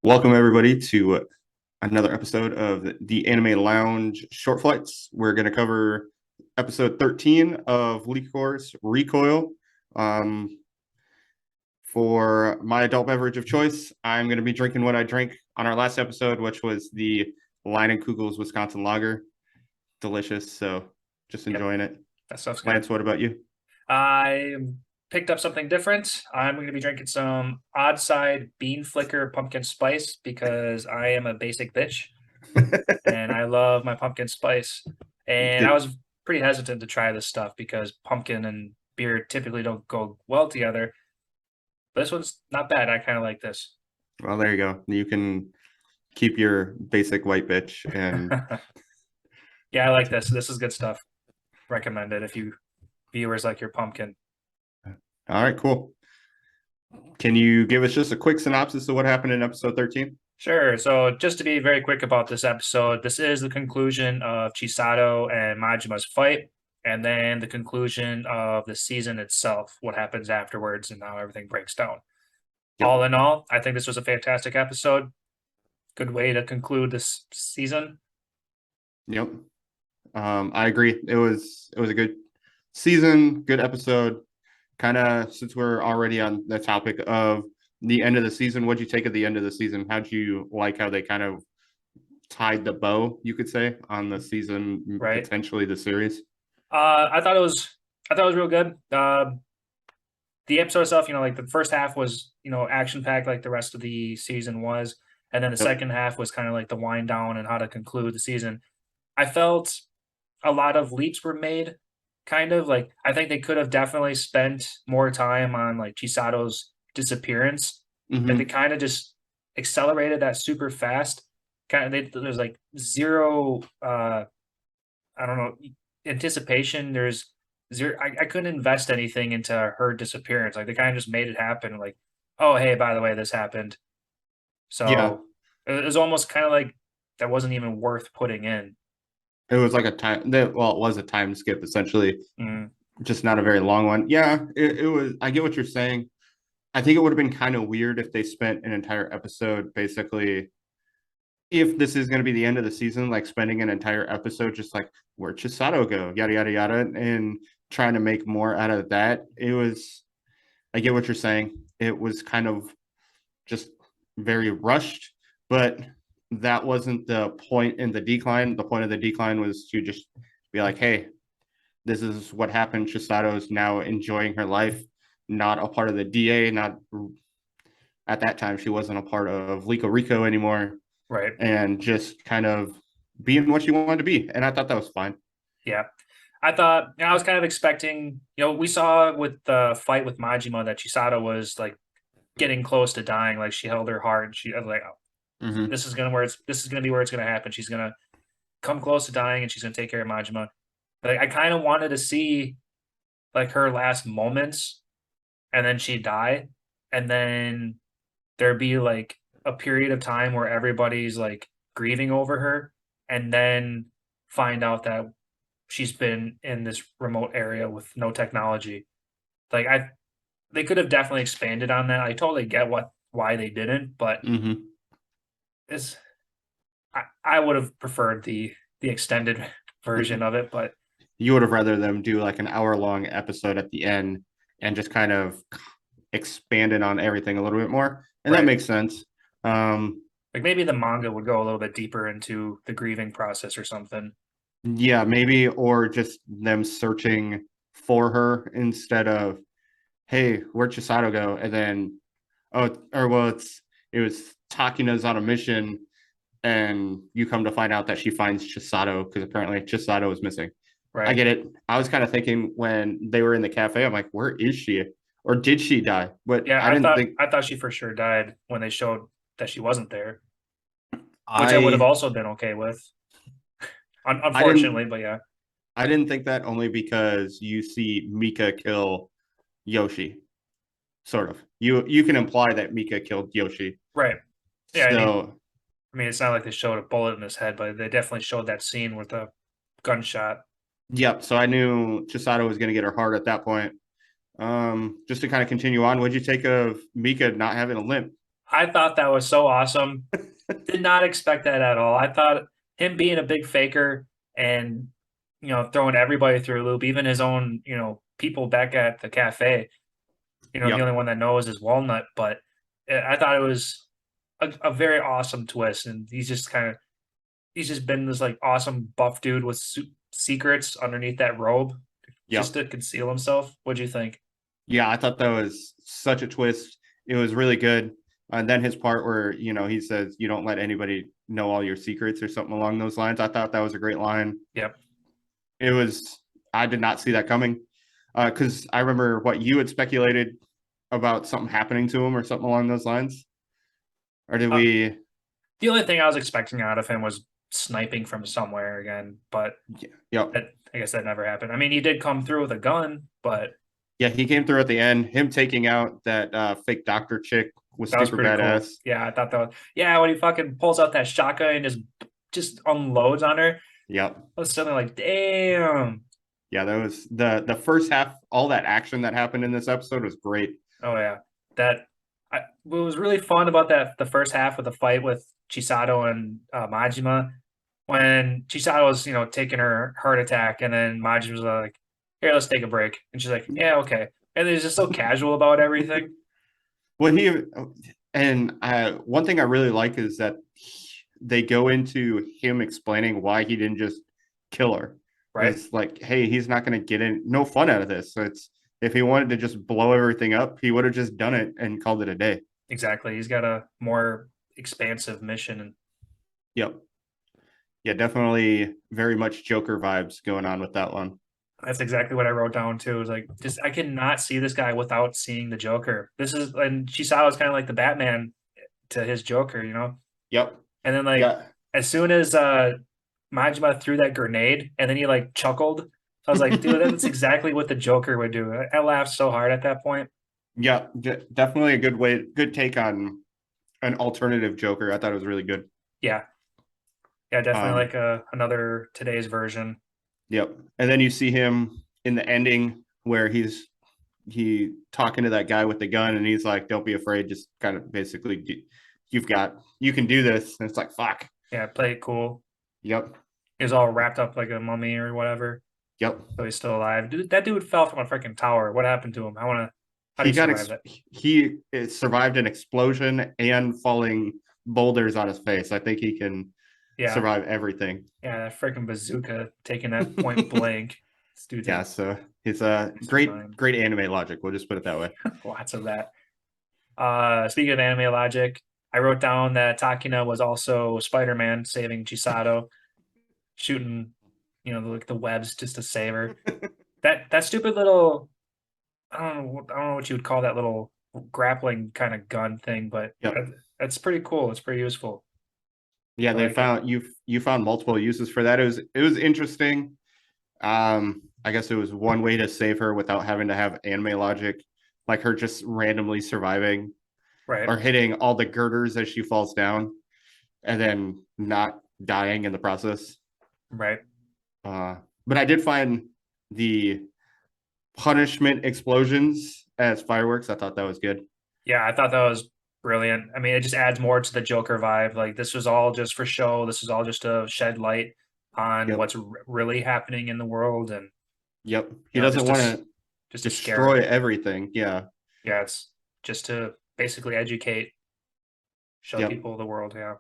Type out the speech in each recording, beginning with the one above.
Welcome everybody to another episode of the Anime Lounge Short Flights. We're going to cover episode 13 of Lycoris Recoil. For my adult beverage of choice, I'm going to be drinking what I drank on our last episode, which was the Line & Kugel's Wisconsin Lager. Delicious, so just Yep, enjoying it. that stuff's good. Lance, what about you? I picked up something different. I'm going to be drinking some Odd Side Bean Flicker Pumpkin Spice because I am a basic bitch and I love my pumpkin spice. And I Did, was pretty hesitant to try this stuff because pumpkin and beer typically don't go well together. But this one's not bad. I kind of like this. well, there you go. You can keep your basic white bitch and Yeah, I like this. This is good stuff. Recommend it if you viewers like your pumpkin. all right, cool. Can you give us just a quick synopsis of what happened in episode 13? Sure. So just to be very quick about this episode, this is the conclusion of Chisato and Majima's fight, and then the conclusion of the season itself, what happens afterwards and how everything breaks down. Yep. All in all, I think this was a fantastic episode. Good way to conclude this season. Yep. I agree. It was a good season, good episode. Kind of since we're already on the topic of the end of the season, what'd you take of the end of the season? How'd you like how they kind of tied the bow, you could say, on the season, Right. potentially the series? I thought it was real good. The episode itself, like the first half was, action packed like the rest of the season was. And then the Yep. second half was kind of like the wind down and how to conclude the season. I felt a lot of leaps were made, kind of like I think they could have definitely spent more time on like Chisato's disappearance. Like they Mm-hmm. kind of just accelerated that super fast. There's like zero I don't know anticipation. There's zero I couldn't invest anything into her disappearance. Like they kind of just made it happen, like, oh hey, by the way, this happened. Yeah. So it was almost kind of like that wasn't even worth putting in. It was like a time that well, it was a time skip essentially, Mm, just not a very long one. Yeah, it was. I get what you're saying. I think it would have been kind of weird if they spent an entire episode basically, if this is going to be the end of the season, like spending an entire episode just like where'd Chisato go, yada yada yada, and trying to make more out of that. It was. I get what you're saying. It was kind of just very rushed, but that wasn't the point in the decline. The point of the decline was to just be like, hey, this is what happened. Chisato is now enjoying her life, not a part of the DA, not at that time she wasn't a part of Rico anymore, right. and just kind of being what she wanted to be. And I thought that was fine. Yeah. I thought, I was kind of expecting, we saw with the fight with Majima that Chisato was like getting close to dying. Like she held her heart. I was like, oh, Mm-hmm. this is gonna be where it's gonna happen. She's gonna come close to dying and she's gonna take care of Majima. But like, I kind of wanted to see like her last moments and then she'd die. And then there'd be like a period of time where everybody's like grieving over her and then find out that she's been in this remote area with no technology. Like they could have definitely expanded on that. I totally get why they didn't, but Mm-hmm. it's I would have preferred the extended version of it. But You would have rather them do like an hour long episode at the end and just kind of expanded on everything a little bit more, and that right, makes sense. Um, like maybe the manga would go a little bit deeper into the grieving process or something. yeah, maybe, or just them searching for her instead of, hey, where'd Chisato go? And then, oh, or well, it was Takina's on a mission, and you come to find out that she finds Chisato because apparently Chisato is missing. I Right. get it. I was kind of thinking when they were in the cafe, I'm like, where is she? Or did she die? But Yeah, I didn't think I thought she for sure died when they showed that she wasn't there, which I would have I also been okay with. I didn't Unfortunately, but yeah. I didn't think that only because you see Mika kill Yoshi. Sort of. You can imply that Mika killed Yoshi. Right. Yeah, So I mean, it's not like they showed a bullet in his head, but they definitely showed that scene with a gunshot. yep. So I knew Chisato was going to get her heart at that point. Just to kind of continue on, what'd you take of Mika not having a limp? I thought that was so awesome. Did not expect that at all. I thought him being a big faker and throwing everybody through a loop, even his own people back at the cafe. The Yep. only one that knows is Walnut, but I thought it was a very awesome twist, and he's just been this like awesome buff dude with secrets underneath that robe, just Yep. to conceal himself. What'd you think? Yeah, I thought that was such a twist. It was really good. And then his part where, he says, you don't let anybody know all your secrets or something along those lines. I thought that was a great line. Yep. It was, I did not see that coming. Because I remember what you had speculated about something happening to him or something along those lines. Or did Uh, we? the only thing I was expecting out of him was sniping from somewhere again, but Yep. I guess that never happened. I mean, he did come through with a gun, but Yeah, he came through at the end. Him taking out that fake doctor chick was that was super pretty cool. badass. Yeah, I thought that was yeah, when he fucking pulls out that shotgun and just unloads on her. Yep. I was suddenly like, damn. Yeah, that was the first half. All that action that happened in this episode was great. Oh yeah. What was really fun about that the first half of the fight with Chisato and Majima when Chisato was, taking her heart attack and then Majima was like, here, let's take a break. And she's like, yeah, okay. And he's just so casual about everything. Well, one thing I really like is that they go into him explaining why he didn't just kill her. Right? It's like, hey, he's not going to get no fun out of this. So it's if he wanted to just blow everything up, he would have just done it and called it a day. Exactly. He's got a more expansive mission and Yep. Yeah, definitely very much Joker vibes going on with that one. that's exactly what I wrote down too. It was like, just I cannot see this guy without seeing the Joker. And Chisato is kind of like the Batman to his Joker. Yep. And then like Yeah. as soon as Majima threw that grenade and then he like chuckled, I was like, dude, that's exactly what the Joker would do. I laughed so hard at that point. Yeah, definitely a good take on an alternative Joker. I thought it was really good. Yeah. Yeah, definitely Um, like another today's version. yep. And then you see him in the ending where he talking to that guy with the gun, and he's like, "Don't be afraid. Just kind of basically, you can do this." And it's like, "Fuck." Yeah, play it cool. Yep. He was all wrapped up like a mummy or whatever. Yep. So he's still alive. Dude, that dude fell from a freaking tower. What happened to him? How do He you survive that? he survived an explosion and falling boulders on his face. I think he can Yeah. survive everything. Yeah, that freaking bazooka taking that point blank. This dude's Yeah, a so it's a master great mind. great anime logic. We'll just put it that way. Lots of that. Speaking of anime logic, I wrote down that Takina was also Spider-Man saving Chisato, shooting, like the webs just to save her. That stupid little I don't know what you would call that little grappling kind of gun thing, but Yep. that's pretty cool. It's pretty useful. Yeah, I they like it. found you found multiple uses for that. It was interesting. I guess it was one way to save her without having to have anime logic, like her just randomly surviving Right, or hitting all the girders as she falls down and then not dying in the process. right. But I did find the punishment explosions as fireworks. I thought that was good. Yeah, I thought that was brilliant. I mean, it just adds more to the Joker vibe. Like this was all just for show. This is all just to shed light on Yep. what's really happening in the world, and Yep. He doesn't just to want to just to scare. destroy everything. Yeah. Yeah, it's just to basically educate, show Yep. people the world. Yeah.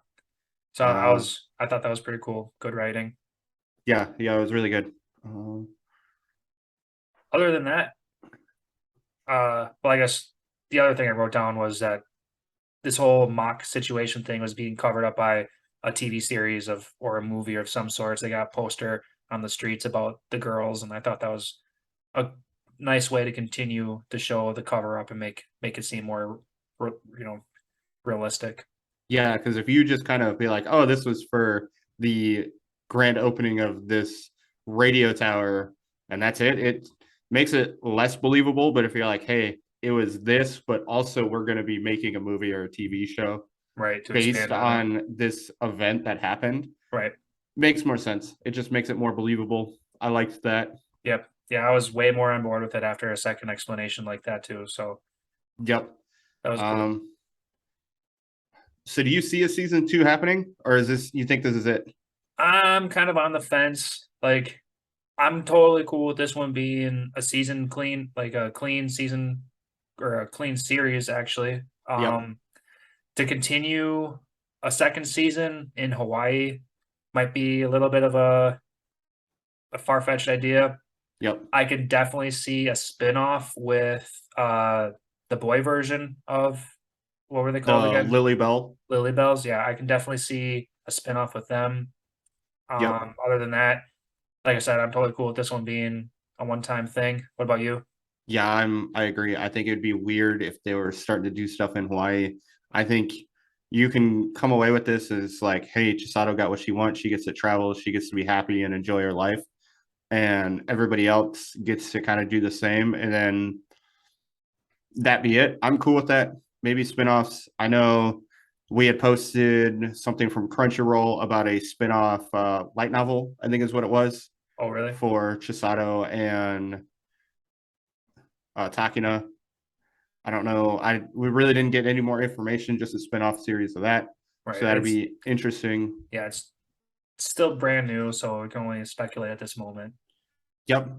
So Uh, I thought that was pretty cool. Good writing. yeah. Yeah. It was really good. Um, Other than that, well, I guess the other thing I wrote down was that this whole mock situation thing was being covered up by a TV series of or a movie of some sorts. They got a poster on the streets about the girls, and I thought that was a nice way to continue the show, the cover up, and make it seem more, you know, realistic. Yeah, because if you just kind of be like, oh, this was for the grand opening of this radio tower and that's it makes it less believable. But if you're like, hey, it was this, but also we're going to be making a movie or a TV show Right, to based expand on it. on this event that happened, Right. makes more sense. It just makes it more believable. I liked that. Yep. Yeah, I was way more on board with it after a second explanation like that too. So Yep. that was cool. Um, So do you see a season 2 happening, or is this, you think this is it? I'm kind of on the fence. Like, I'm totally cool with this one being a season clean, like a clean season or a clean series, actually. Yep. To continue a second season in Hawaii might be a little bit of a far fetched idea. Yep. I could definitely see a spinoff with the boy version of what were they called The again? Lily Bell. Lily Bells. Yeah, I can definitely see a spinoff with them. Yep. Other than that, like I said, I'm totally cool with this one being a one-time thing. What about you? Yeah, I agree. I think it'd be weird if they were starting to do stuff in Hawaii. I think you can come away with this as like, hey, Chisato got what she wants. She gets to travel. She gets to be happy and enjoy her life. And everybody else gets to kind of do the same. And then that be it. I'm cool with that. Maybe spinoffs. I know we had posted something from Crunchyroll about a spinoff light novel, I think is what it was, Oh, really? for Chisato and Takina. I don't know. We really didn't get any more information, just a spinoff series of that. Right. So that'd It's be interesting. yeah, it's still brand new, so we can only speculate at this moment. Yep.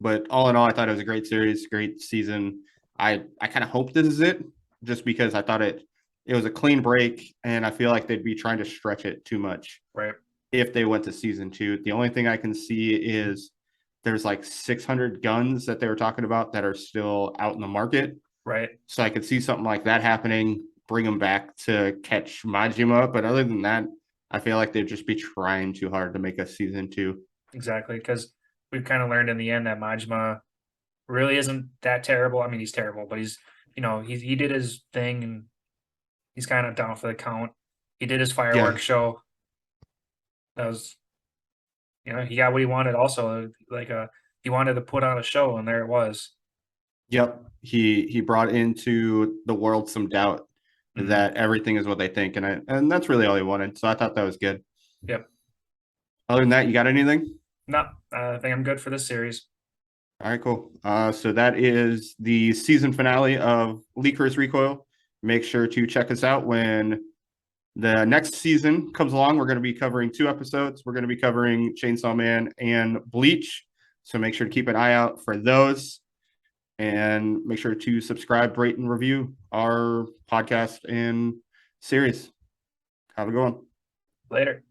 But all in all, I thought it was a great series, great season. I kind of hope this is it, just because I thought it was a clean break, and I feel like they'd be trying to stretch it too much Right. if they went to season 2. The only thing I can see is there's like 600 guns that they were talking about that are still out in the market. Right. So I could see something like that happening, bring them back to catch Majima. But other than that, I feel like they'd just be trying too hard to make a season 2. Exactly. Because we've kind of learned in the end that Majima really isn't that terrible. I mean, he's terrible, but he did his thing and he's kind of down for the count. He did his Yeah. fireworks show. That was, he got what he wanted. Also, like he wanted to put on a show, and there it was. Yep. He brought into the world some doubt Hmm. that everything is what they think, and that's really all he wanted. So I thought that was good. Yep. Other than that, you got anything? No, I think I'm good for this series. All right, cool. So that is the season finale of Lycoris Recoil. Make sure to check us out when the next season comes along. We're going to be covering 2 episodes. We're going to be covering Chainsaw Man and Bleach. So make sure to keep an eye out for those. And make sure to subscribe, rate, and review our podcast and series. Have a good one. Later.